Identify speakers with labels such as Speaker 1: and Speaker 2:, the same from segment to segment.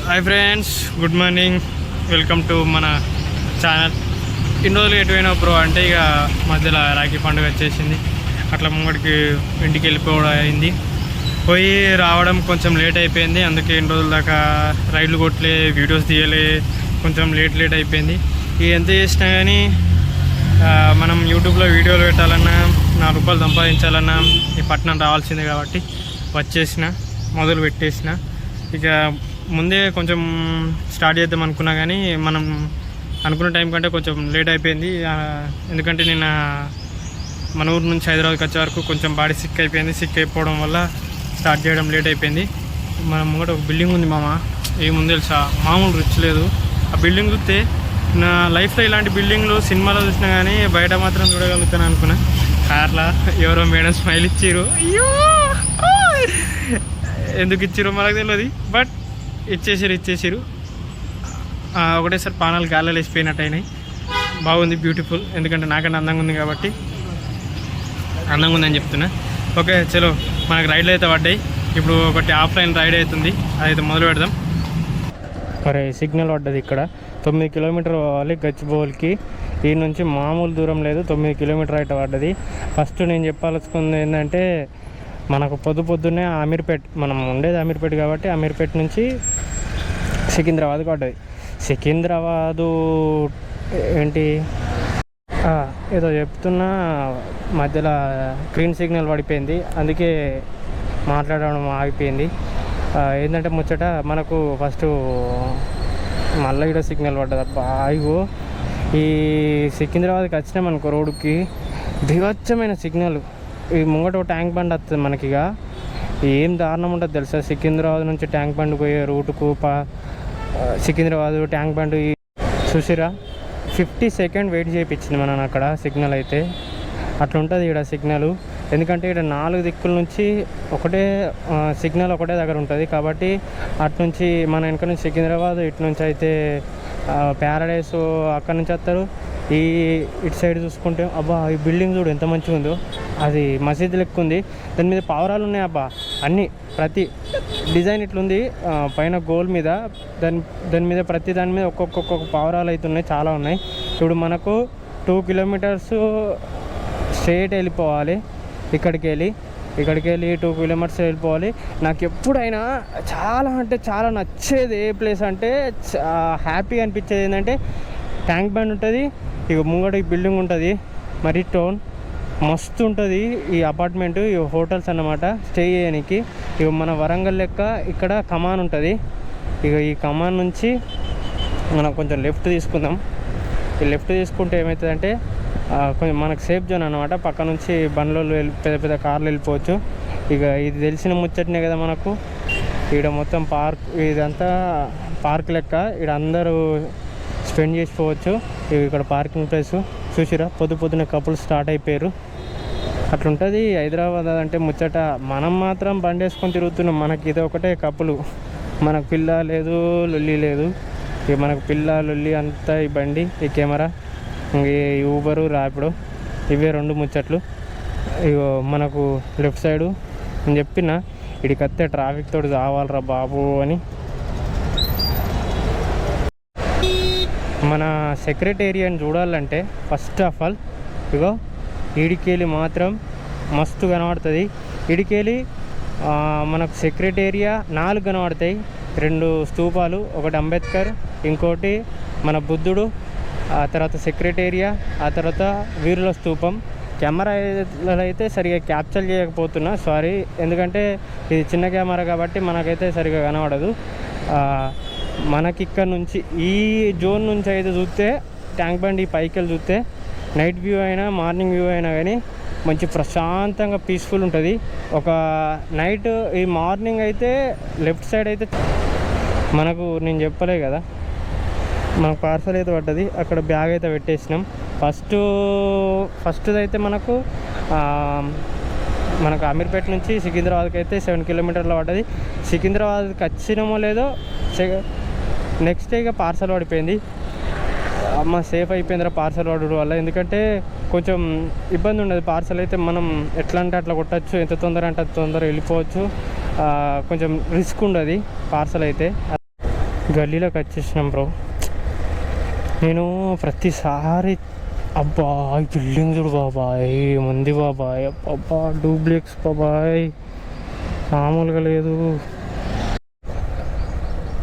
Speaker 1: Hi friends, good morning. Welcome to మన channel. ఇన్ని రోజులు ఎటువైనా బ్రో అంటే ఇక మధ్యలో రాఖీ పండుగ వచ్చేసింది. అట్లా ముంగడికి ఇంటికి వెళ్ళిపోవడం అయింది. పోయి రావడం కొంచెం లేట్ అయిపోయింది. అందుకే ఇన్ని రోజుల దాకా రైళ్ళు కొట్టలే, వీడియోస్ తీయలే, కొంచెం లేట్ అయిపోయింది. ఇక ఎంత చేసినా కానీ మనం యూట్యూబ్లో వీడియోలు పెట్టాలన్నా, 4 రూపాయలు సంపాదించాలన్నా ఈ పట్టణం రావాల్సిందే కాబట్టి వచ్చేసిన, మొదలు పెట్టేసిన. ఇక ముందే కొంచెం స్టార్ట్ చేద్దాం అనుకున్నా కానీ మనం అనుకున్న టైం కంటే కొంచెం లేట్ అయిపోయింది. ఎందుకంటే నిన్న మన ఊరు నుంచి హైదరాబాద్కి వచ్చే వరకు కొంచెం బాడీ సిక్ అయిపోయింది. సిక్ అయిపోవడం వల్ల స్టార్ట్ చేయడం లేట్ అయిపోయింది. మన ముంగట ఒక బిల్డింగ్ ఉంది మామ, ఏముంది తెలుసా, మామూలు రుచి లేదు. ఆ బిల్డింగ్ చూస్తే నా లైఫ్లో ఇలాంటి బిల్డింగ్లు సినిమాలో చూసినా కానీ బయట మాత్రం చూడగలుగుతాను అనుకున్నా. కార్లా ఎవరో మేడం స్మైల్ ఇచ్చిర్రు. అయ్యో ఎందుకు ఇచ్చిరో మనకు తెలియదు, బట్ ఇచ్చేసారు. ఒకటేసారి పానాలు గాల్లో వేసిపోయినట్టు అయినాయి. బాగుంది, బ్యూటిఫుల్. ఎందుకంటే నాకంటే అందంగా ఉంది కాబట్టి అందంగా ఉందని చెప్తున్నా. ఓకే చలో, మనకు రైడ్లు అయితే పడ్డాయి. ఇప్పుడు ఒకటి ఆఫ్లైన్ రైడ్ అవుతుంది, అదైతే మొదలు పెడదాం. మరి సిగ్నల్ పడ్డది ఇక్కడ. 9 కిలోమీటర్ పోవాలి గచ్చిబౌలికి. ఈ నుంచి మామూలు దూరం లేదు, 9 కిలోమీటర్ అయితే పడ్డది. ఫస్ట్ నేను చెప్పాల్సుకుంది ఏంటంటే, మనకు పొద్దున్నే అమీర్పేట్, మనం ఉండేది అమీర్పేట్ కాబట్టి అమీర్పేట్ నుంచి సికింద్రాబాద్కి పడ్డది. సికింద్రాబాదు ఏంటి ఏదో చెప్తున్నా, మధ్యలో గ్రీన్ సిగ్నల్ పడిపోయింది, అందుకే మాట్లాడడం ఆగిపోయింది. ఏంటంటే ముచ్చట, మనకు ఫస్ట్ మళ్ళీ ఇక్కడ సిగ్నల్ పడ్డది. అబ్బా ఇగో ఈ సికింద్రాబాద్కి వచ్చినామనుకో, రోడ్డుకి బీభత్సమైన సిగ్నల్. ఈ ముంగట ట్యాంక్ బండ్ వస్తుంది మనకి. ఇక ఏం దారుణం ఉంటుంది తెలుసా, సికింద్రాబాద్ నుంచి ట్యాంక్ బండ్ పోయే రూటుకు సికింద్రాబాద్ ట్యాంక్ బండ్ చూసిరా, 50 సెకండ్ వెయిట్ చేయించింది మనం అక్కడ సిగ్నల్ అయితే. అట్లా ఉంటుంది ఇక్కడ సిగ్నల్. ఎందుకంటే ఇక్కడ 4 దిక్కుల నుంచి ఒకటే సిగ్నల్ ఒకటే దగ్గర ఉంటుంది కాబట్టి అటు నుంచి మన వెనక నుంచి సికింద్రాబాద్, ఇటు నుంచి అయితే ప్యారడైస్ అక్కడ నుంచి వస్తారు. ఇటు సైడ్ చూసుకుంటే అబ్బా ఈ బిల్డింగ్ చూడు ఎంత మంచిగా ఉందో, అది మసీద్ లెక్క ఉంది. దాని మీద పావురాలు ఉన్నాయి అబ్బా, అన్నీ ప్రతి డిజైన్ ఇట్లుంది. పైన గోల్ మీద దాని మీద ప్రతి దాని మీద ఒక్కొక్క పావురాలు అయితే ఉన్నాయి, చాలా ఉన్నాయి. ఇప్పుడు మనకు 2 కిలోమీటర్స్ స్ట్రేట్ వెళ్ళిపోవాలి. ఇక్కడికి వెళ్ళి 2 కిలోమీటర్స్ వెళ్ళిపోవాలి. నాకు ఎప్పుడైనా చాలా అంటే చాలా నచ్చేది ఏ ప్లేస్ అంటే, హ్యాపీగా అనిపించేది ఏంటంటే, ట్యాంక్ బండ్ ఉంటుంది, ఇక ముంగట ఈ బిల్డింగ్ ఉంటుంది, మరి టౌన్ మస్తు ఉంటుంది. ఈ అపార్ట్మెంట్, ఈ హోటల్స్ అన్నమాట స్టే చేయడానికి. ఇక మన వరంగల్ లెక్క ఇక్కడ కమాన్ ఉంటుంది. ఇక ఈ కమాన్ నుంచి మనం కొంచెం లెఫ్ట్ తీసుకుందాం. ఈ లెఫ్ట్ తీసుకుంటే ఏమవుతుందంటే కొంచెం మనకు సేఫ్ జోన్ అనమాట. పక్క నుంచి బండ్లు పెద్ద కార్లు వెళ్ళిపోవచ్చు. ఇక ఇది తెలిసిన ముచ్చటనే కదా మనకు. ఇక్కడ మొత్తం పార్క్, ఇదంతా పార్క్ లెక్క, ఇక్కడ అందరూ స్పెండ్ చేసుకోవచ్చు. ఇక్కడ పార్కింగ్ ప్లేస్ చూసిరా, పొద్దున కపుల్ స్టార్ట్ అయిపోయారు. అట్లుంటుంది హైదరాబాద్ అంటే ముచ్చట. మనం మాత్రం బండి వేసుకొని తిరుగుతున్నాం, మనకి ఇది ఒకటే కపులు. మనకు పిల్ల లేదు, లొల్లి లేదు. ఇక మనకు పిల్ల లొల్లి అంతా ఈ బండి, ఈ కెమెరా, ఈ ఊబరు, ర్యాపిడో, ఇవే 2 ముచ్చట్లు. ఇగో మనకు లెఫ్ట్ సైడు నేను చెప్పిన ఇడికి వస్తే ట్రాఫిక్ తోటి కావాలరా బాబు అని. మన సెక్రటేరియట్ని చూడాలంటే ఫస్ట్ ఆఫ్ ఆల్ ఇగో ఈడికెళ్ళి మాత్రం మస్తు కనబడుతుంది. ఈడికెళ్ళి మనకు సెక్రటేరియా 4 కనబడతాయి. 2 స్తూపాలు, ఒకటి అంబేద్కర్, ఇంకోటి మన బుద్ధుడు, ఆ తర్వాత సెక్రటేరియా, ఆ తర్వాత వీరుల స్తూపం. కెమెరాలో అయితే సరిగా క్యాప్చర్ చేయకపోతున్నా, సారీ. ఎందుకంటే ఇది చిన్న కెమెరా కాబట్టి మనకైతే సరిగా కనబడదు. మనకి ఇక్కడ నుంచి ఈ జోన్ నుంచి అయితే చూస్తే ట్యాంక్ బండ్ ఈ పైకి వెళ్ళి చూస్తే నైట్ వ్యూ అయినా మార్నింగ్ వ్యూ అయినా కానీ మంచి ప్రశాంతంగా పీస్ఫుల్ ఉంటుంది. ఒక నైట్ ఈ మార్నింగ్ అయితే లెఫ్ట్ సైడ్ అయితే మనకు నేను చెప్పలే కదా, మనకు పార్సల్ అయితే పడ్డది. అక్కడ బ్యాగ్ అయితే పెట్టేసినాం. ఫస్ట్ అయితే మనకు అమీర్పేట నుంచి సికింద్రాబాద్కి అయితే 7 కిలోమీటర్లు పడ్డది. సికింద్రాబాద్కి వచ్చినామో లేదో నెక్స్ట్ డే ఇక పార్సల్ పడిపోయింది. అమ్మ సేఫ్ అయిపోయిందిరా పార్సల్ పడడం వల్ల. ఎందుకంటే కొంచెం ఇబ్బంది ఉండదు. పార్సల్ అయితే మనం ఎట్లా అంటే అట్లా కొట్టచ్చు, ఎంత తొందర అంటే అంత తొందర వెళ్ళిపోవచ్చు. కొంచెం రిస్క్ ఉండదు పార్సల్ అయితే. గల్లీలోకి వచ్చేసినాం బ్రో. నేను ప్రతిసారి అబ్బా ఈ బిల్డింగ్ చూడు బాబాయ్, ఏముంది బాబాయ్, అబ్బా డూప్లెక్స్ బాబాయ్, మామూలుగా లేదు.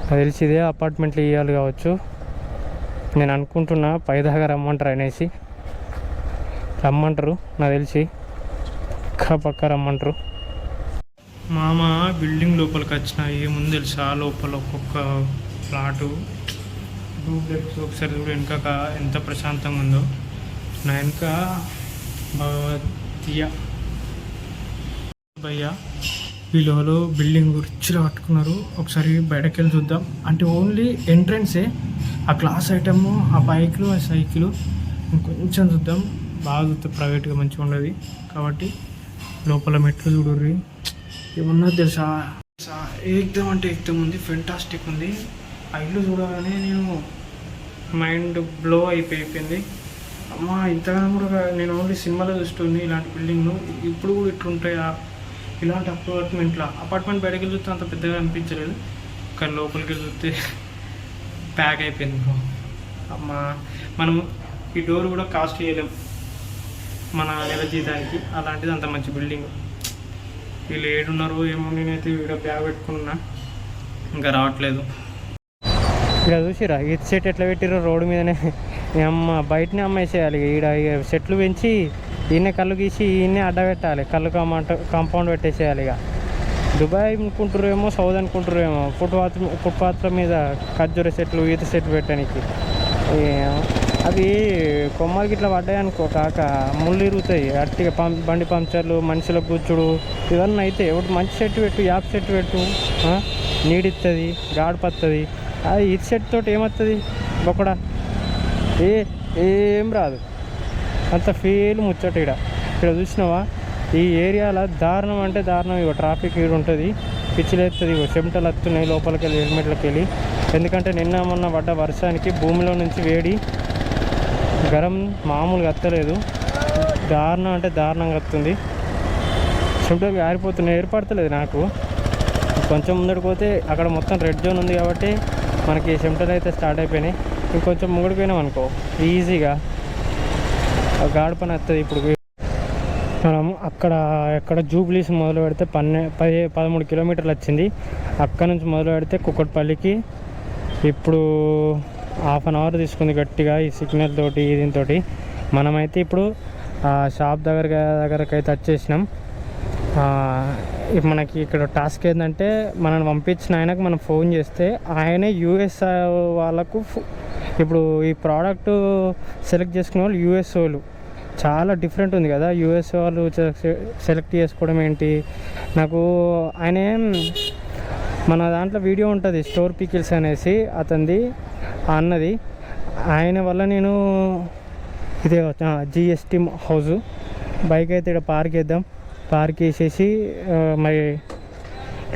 Speaker 1: నాకు తెలిసి ఇదే అపార్ట్మెంట్లు ఇవ్వాలి కావచ్చు. నేను అనుకుంటున్నా పైదాకా రమ్మంటారు అనేసి. రమ్మంటారు నాకు తెలిసి, పక్క రమ్మంటారు. మామ బిల్డింగ్ లోపలికి వచ్చిన ఏముంది తెలుసా, లోపల ఒక్కొక్క ఫ్లాటు డూప్లెక్స్. ఒకసారి చూడు వెనుక ఎంత ప్రశాంతంగా ఉందో. నా వెనుక భయ్య వీళ్ళు బిల్డింగ్ రిచ్గా కట్టుకున్నారు. ఒకసారి బయటకు వెళ్ళి చూద్దాం. అంటే ఓన్లీ ఎంట్రన్సే, ఆ క్లాస్ ఐటమ్, ఆ బైక్లు, ఆ సైకిల్ కొంచెం చూద్దాం. బాగా చూస్తే ప్రైవేట్గా మంచిగా ఉండదు కాబట్టి లోపల మెట్లు చూడుర్రి. ఏమన్నది తెలుసా, ఏకదం అంటే ఏకదం ఉంది, ఫెంటాస్టిక్ ఉంది. ఆ ఇల్లు చూడగానే నేను మైండ్ బ్లో అయిపోయింది. అమ్మ ఇంతగానో కూడా నేను ఓన్లీ సినిమాలో చూస్తుంది ఇలాంటి బిల్డింగ్లు. ఇప్పుడు కూడా ఇట్లుంటాయా ఇలాంటి అపార్ట్మెంట్ బయటకి వెళ్ళి చూస్తే అంత పెద్దగా అనిపించలేదు, కానీ లోపలికి వెళ్ళి చూస్తే ప్యాక్ అయిపోయింది బ్రో. అమ్మ మనం ఈ డోర్ కూడా కాస్ట్ చేయలేం మన నెల జీతానికి, అలాంటిది అంత మంచి బిల్డింగ్. వీళ్ళు ఏడున్నారు ఏమో, నేనైతే ఇక్కడ బ్యాగ్ పెట్టుకున్నా ఇంకా రావట్లేదు. ఇక్కడ చూసిరా ఈ సెట్ ఎట్లా పెట్టిరో రోడ్డు మీదనే. అమ్మ బయటనే అమ్మేసేయాలి. ఈడ చెట్లు పెంచి ఈయనే కళ్ళు గీసి ఈయనే అడ్డబెట్టాలి, కళ్ళు కాంపౌండ్ పెట్టేసేయాలి. ఇక దుబాయ్ అనుకుంటారేమో, సౌద్ అనుకుంటారేమో, ఫుట్పాత్ల మీద ఖర్జూర చెట్లు, ఈత చెట్లు పెట్టడానికి. అవి కొమ్మలకి ఇట్లా పడ్డాయి అనుకో కాక ముళ్ళు ఇరుగుతాయి. అట్టిగా బండి పంక్చర్లు, మనుషులకు కూర్చుడు ఇవన్నీ అయితే. ఒకటి మంచి చెట్టు పెట్టు, యాప్ చెట్టు పెట్టు, నీడిస్తుంది, గాడిపస్తుంది. అది ఈత చెట్టు తోటి ఏమవుతుంది బొక్కడా, ఏం రాదు. అంత ఫీల్ ముచ్చట. ఇక్కడ చూసినావా ఈ ఏరియాలో దారుణం అంటే దారుణం. ఇగో ట్రాఫిక్ ఇక్కడ ఉంటుంది, పిచ్చిలేస్తుంది. ఇగో చెమటలు వస్తున్నాయి లోపలికి వెళ్ళి, హెల్మెట్లోకి వెళ్ళి. ఎందుకంటే నిన్న మొన్న పడ్డ వర్షానికి భూమిలో నుంచి వేడి గరం మామూలుగా వస్తలేదు. దారుణం అంటే దారుణంగా వస్తుంది. చెమటలు ఆరిపోతున్నాయి, ఏర్పడతలేదు నాకు. కొంచెం ముందడికి పోతే అక్కడ మొత్తం రెడ్ జోన్ ఉంది కాబట్టి మనకి చెమటలు అయితే స్టార్ట్ అయిపోయినాయి. ఇంకొంచెం ముంగడిపోయినాం అనుకో ఈజీగా గాడి పని వస్తుంది. ఇప్పుడు మనం ఎక్కడ జూబ్లీస్ మొదలు పెడితే 13 కిలోమీటర్లు వచ్చింది. అక్కడ నుంచి మొదలు పెడితే కుక్కట్పల్లికి ఇప్పుడు ½ అన్ అవర్ తీసుకుంది గట్టిగా ఈ సిగ్నల్ తోటి దీంతో. మనమైతే ఇప్పుడు షాప్ దగ్గరకైతే వచ్చేసినాం. మనకి ఇక్కడ టాస్క్ ఏంటంటే మనల్ని పంపించిన ఆయనకు మనం ఫోన్ చేస్తే ఆయనే యూఎస్ వాళ్ళకు ఇప్పుడు ఈ ప్రోడక్ట్ సెలెక్ట్ చేసుకునే వాళ్ళు యూఎస్ వాళ్ళు. చాలా డిఫరెంట్ ఉంది కదా యూఎస్ వాళ్ళు సెలెక్ట్ చేసుకోవడం ఏంటి. నాకు ఆయన మన దాంట్లో వీడియో ఉంటుంది స్టోర్ పికిల్స్ అనేసి అతనిది అన్నది. ఆయన వల్ల నేను ఇదే జిఎస్టీ హౌస్ బైక్ అయితే ఇక్కడ పార్క్ వేద్దాం, పార్క్ వేసేసి మరి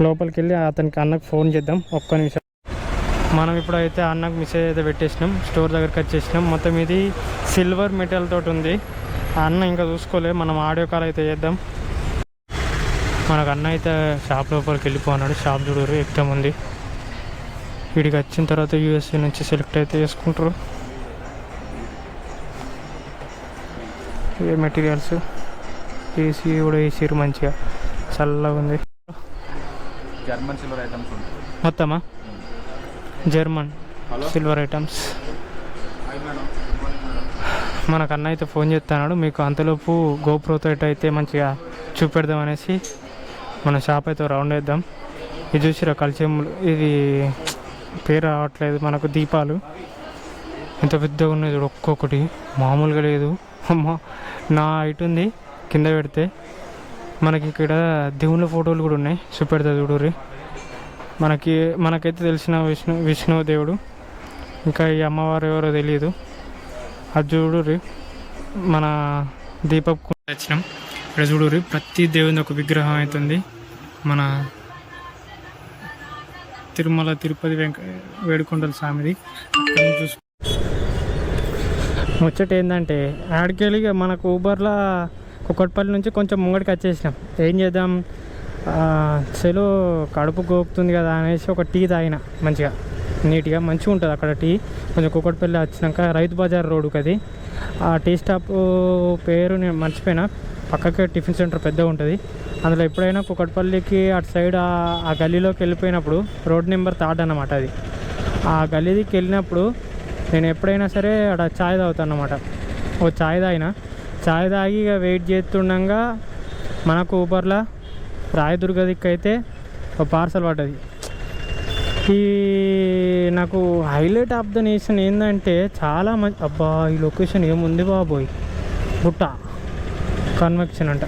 Speaker 1: లోపలికి వెళ్ళి అతనికి అన్నకు ఫోన్ చేద్దాం. ఒక్క నిమిషం. మనం ఇప్పుడైతే అన్నకు మెసేజ్ అయితే పెట్టేసినాం, స్టోర్ దగ్గరికి వచ్చేసినాం. మొత్తం ఇది సిల్వర్ మెటల్ తోటి ఉంది. అన్న ఇంకా చూసుకోలే, మనం ఆడియో కాల్ అయితే చేద్దాం. మనకు అన్న అయితే షాప్ లోపలికి వెళ్ళిపోన్నాడు. షాప్ చూడరు ఎక్దం ఉంది. వీడికి వచ్చిన తర్వాత యూఎస్ఏ నుంచి సెలెక్ట్ అయితే చేసుకుంటారు. ఏ మెటీరియల్స్ ఏసీ కూడా వేసారు, మంచిగా చల్లగా ఉంది.
Speaker 2: జర్మన్ సిల్వర్ ఐటమ్స్
Speaker 1: మొత్తమా జర్మన్ సిల్వర్ ఐటమ్స్. మనకన్నా అయితే ఫోన్ చేస్తున్నాడు. మీకు అంతలోపు గోప్రోతో అయితే మంచిగా చూపెడదాం అనేసి మన షాప్ అయితే రౌండ్ వేద్దాం. ఇది చూసిరా కలిసేములు, ఇది పేరు రావట్లేదు మనకు. దీపాలు ఎంత పెద్దగా ఉన్నాయి చూడు, ఒక్కొక్కటి మామూలుగా లేదు. అమ్మ నా హైట్ ఉంది కింద పెడితే. మనకి ఇక్కడ దేవుళ్ళ ఫోటోలు కూడా ఉన్నాయి, చూపెడతా చూడుర్రి. మనకైతే తెలిసిన విష్ణు దేవుడు, ఇంకా ఈ అమ్మవారు ఎవరో తెలియదు. అది చూడుర్రి. మన దీపకు వచ్చినాం. ఇక్కడ చూడుర్రి ప్రతి దేవుని ఒక విగ్రహం అవుతుంది. మన తిరుమల తిరుపతి వేడుకొండల స్వామిది. ముచ్చట ఏంటంటే ఆడికెళ్ళి మనకు ఊబర్లో కుక్కట్పల్లి నుంచి కొంచెం ముంగడికి వచ్చేసినాం. ఏం చేద్దాం, సెలవు కడుపు గోపుతుంది కదా అనేసి ఒక టీ తాగిన మంచిగా. నీట్గా మంచిగా ఉంటుంది అక్కడ టీ. కొంచెం కూకట్పల్లి వచ్చినాక రైతు బజార్ రోడ్డుకి అది. ఆ టీ స్టాప్ పేరు నేను మర్చిపోయినా. పక్కకే టిఫిన్ సెంటర్ పెద్దగా ఉంటుంది. అందులో ఎప్పుడైనా కూకట్పల్లికి అటు సైడ్ ఆ గల్లీలోకి వెళ్ళిపోయినప్పుడు రోడ్ నెంబర్ 3 అన్నమాట అది. ఆ గల్లీకి వెళ్ళినప్పుడు నేను ఎప్పుడైనా సరే అక్కడ ఛాయ్ తాగుతాను అన్నమాట. ఓ ఛాయ్ తాగి ఇక వెయిట్ చేస్తుండగా మనకు ఊబర్లో రాయదుర్గ దిక్కైతే ఒక పార్సల్ పడ్డది. ఈ నాకు హైలైట్ ఆఫ్ ద నేషన్ ఏంటంటే చాలా మంచి అబ్బా ఈ లొకేషన్ ఏముంది బాబోయ్. బుట్ట కన్వెక్షన్ అంట.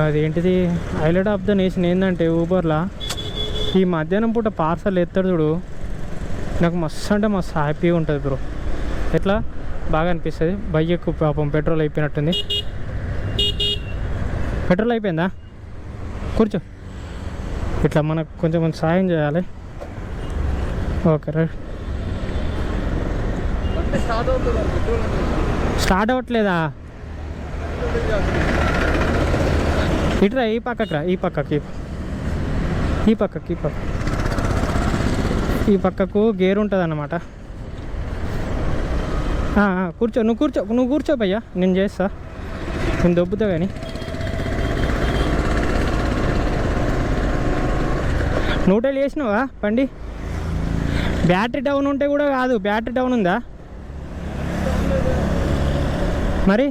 Speaker 1: అదేంటిది హైలైట్ ఆఫ్ ద నేషన్ ఏంటంటే ఊబర్లో ఈ మధ్యాహ్నం పూట పార్సల్ ఎత్తాడు చూడు, నాకు మస్తు అంటే మస్తు హ్యాపీగా ఉంటుంది బ్రో. ఎట్లా బాగా అనిపిస్తుంది. బైక్ పాపం పెట్రోల్ అయిపోయినట్టుంది. పెట్రోల్ అయిపోయిందా? కూర్చో. ఇట్లా మనకు కొంచెం సాయం చేయాలి. Okay right. స్టార్ట్ అవ్వట్లేదా? ఇట్రా ఈ పక్కకు గేర్ ఉంటుంది అన్నమాట. నువ్వు కూర్చో భయ్యా, నేను చేస్తా. నేను దొబ్బుతా కానీ. నూటెలు చేసినావా బండి? బ్యాటరీ డౌన్ ఉంటే కూడా కాదు. బ్యాటరీ డౌన్ ఉందా మరి?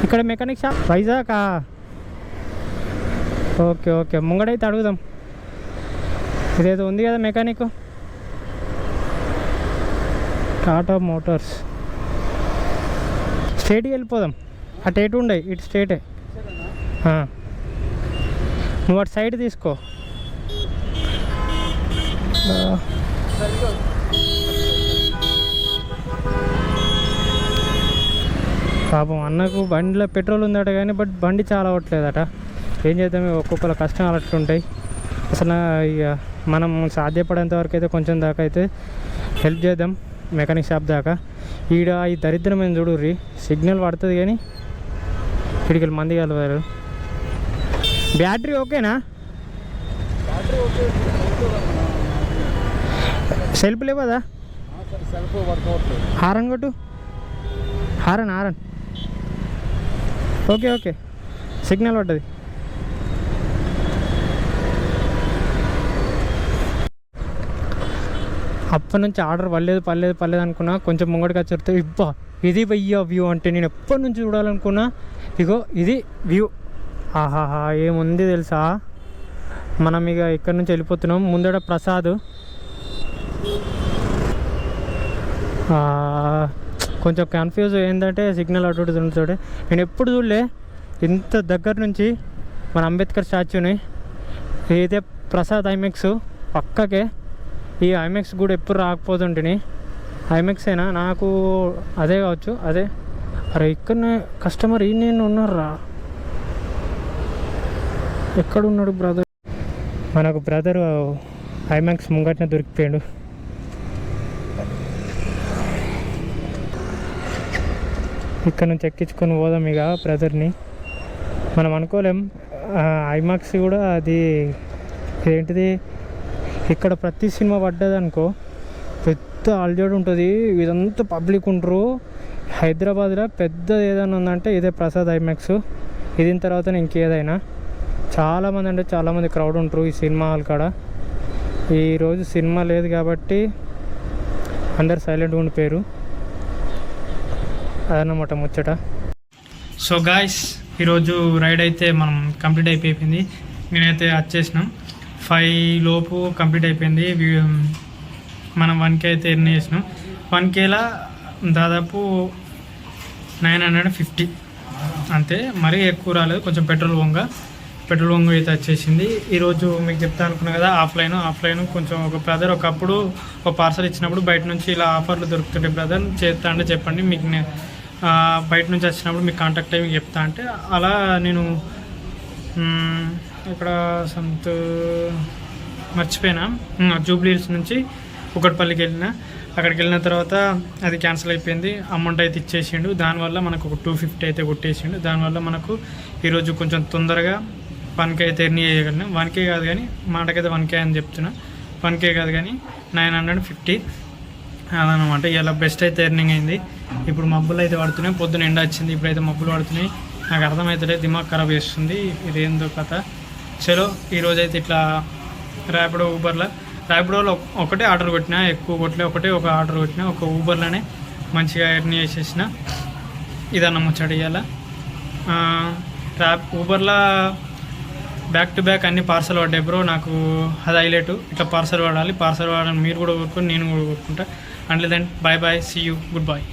Speaker 1: ఇక్కడ మెకానిక్ షాప్ వైజాగ్. ఓకే ముంగడైతే అడుగుదాం. ఇదేదో ఉంది కదా మెకానిక్, టాటా మోటార్స్. స్ట్రేట్కి వెళ్ళిపోదాం. అటు ఎటు ఉండే, ఇటు స్ట్రేటే. నువ్వు అటు సైడ్ తీసుకో. పాపం అన్నకు బండిలో పెట్రోల్ ఉందట కానీ బట్ బండి చాలా అవ్వట్లేదట. ఏం చేద్దాం, ఒక్కొక్కరు కష్టం అట్లుంటాయి. అసలు ఇక మనం సాధ్యపడేంత వరకు అయితే కొంచెం దాకా అయితే హెల్ప్ చేద్దాం మెకానిక్ షాప్ దాకా. ఈడ ఈ దరిద్రమైన చూడుర్రి, సిగ్నల్ పడుతుంది కానీ ఇడికి మంది కలవారు. బ్యాటరీ ఓకేనా? సెల్ఫ్ లేవదా? హారన్ కొట్టు. హారన్ ఓకే సిగ్నల్ పడ్డది. అప్పటి నుంచి ఆర్డర్ పర్లేదు అనుకున్నా. కొంచెం ముంగడికి వచ్చేస్తే ఇబ్బా ఇది వెయ్యి వ్యూ అంటే నేను ఎప్పటి నుంచి చూడాలనుకున్నా. ఇగో ఇది వ్యూ. ఆహాహా ఏముంది తెలుసా. మనం ఇక ఇక్కడ నుంచి వెళ్ళిపోతున్నాం. ముందడ ప్రసాద్. కొంచెం కన్ఫ్యూజ్ ఏంటంటే సిగ్నల్ అటు ఉంటుంటే నేను ఎప్పుడు చూడలే ఇంత దగ్గర నుంచి మన అంబేద్కర్ స్టాచ్యూని. ఇదే ప్రసాద్ ఐమెక్స్ పక్కకే. ఈ ఐమెక్స్ కూడా ఎప్పుడు రాకపోతుంటిని. ఐమెక్స్ అయినా నాకు అదే కావచ్చు. అదే అరే ఇక్కడనే కస్టమర్ ఈ నేను ఉన్నారా? ఎక్కడున్నాడు బ్రదర్? మనకు బ్రదర్ ఐమాక్స్ ముంగట్నే దొరికిపోయాడు. ఇక్కడ నుంచి ఎక్కించుకొని పోదాం ఇక బ్రదర్ని. మనం అనుకోలేం ఐమాక్స్ కూడా అది ఏంటిది, ఇక్కడ ప్రతి సినిమా పడ్డదనుకో పెద్ద అల్జోడు ఉంటుంది. ఇదంతా పబ్లిక్ ఉంటారు. హైదరాబాద్లో పెద్దది ఏదైనా ఉందంటే ఇదే ప్రసాద్ ఐమాక్స్. ఇదిన తర్వాత ఇంకేదైనా చాలామంది అంటే చాలామంది క్రౌడ్ ఉంటారు ఈ సినిమా హాల్ కాడ. ఈరోజు సినిమా లేదు కాబట్టి అందరు సైలెంట్గా ఉండిపోయారు. అదన్నమాట ముచ్చట. సో గాయ్స్ ఈరోజు రైడ్ అయితే మనం కంప్లీట్ అయిపోయింది. నేనైతే వచ్చేసినాం 5 లోపు కంప్లీట్ అయిపోయింది. మనం 1K అయితే ఎర్న్ చేసినాం. 1Kలో దాదాపు 950 అంతే, మరీ ఎక్కువ రాలేదు. కొంచెం పెట్రోల్ వంగ అయితే వచ్చేసింది. ఈరోజు మీకు చెప్తా అనుకున్నా కదా ఆఫ్లైన్ కొంచెం ఒక బ్రదర్ ఒకప్పుడు ఒక పార్సల్ ఇచ్చినప్పుడు బయట నుంచి ఇలా ఆఫర్లు దొరుకుతుంటే బ్రదర్ చేస్తా అంటే చెప్పండి, మీకు బయట నుంచి వచ్చినప్పుడు మీకు కాంటాక్ట్ అయ్యి చెప్తా అంటే అలా నేను ఇక్కడ మర్చిపోయినా జూబ్లీ హిల్స్ నుంచి కూకట్పల్లికి వెళ్ళిన. అక్కడికి వెళ్ళిన తర్వాత అది క్యాన్సిల్ అయిపోయింది. అమౌంట్ అయితే ఇచ్చేసిండు. దానివల్ల మనకు ఒక 250 అయితే కొట్టేసిండు. దానివల్ల మనకు ఈరోజు కొంచెం తొందరగా 1K అయితే ఎర్న్ చేయగలను. 1K కాదు కానీ మాటకైతే 1K అని చెప్తున్నా. 1K కాదు కానీ 950 అదనమాట. ఇలా బెస్ట్ అయితే ఎర్నింగ్ అయింది. ఇప్పుడు మబ్బులు అయితే పడుతున్నాయి, పొద్దున ఎండ వచ్చింది, ఇప్పుడైతే మబ్బులు పడుతున్నాయి. నాకు అర్థమవుతలేదు, దిమాగ్ ఖరాబ్ చేస్తుంది ఇదేందో కథ. చలో ఈరోజైతే ఇట్లా ర్యాపిడోలో ఒకటే ఆర్డర్ కొట్టినా, ఎక్కువ కొట్టలే, ఒక ఆర్డర్ కొట్టినా, ఒక ఊబర్లోనే మంచిగా ఎర్న్ చేసేసిన. ఇదన్న ముచ్చట ఇవాళ. ఊబర్లో బ్యాక్ టు బ్యాక్ అన్ని పార్సల్ పడ్డాయి బ్రో. నాకు అది హైలైట్. ఇట్లా పార్సల్ వాడాలి, పార్సల్ వాడాలి. మీరు కూడా కొట్టుకొని నేను కూడా కొట్టుకుంటా. And then bye bye, see you, good bye.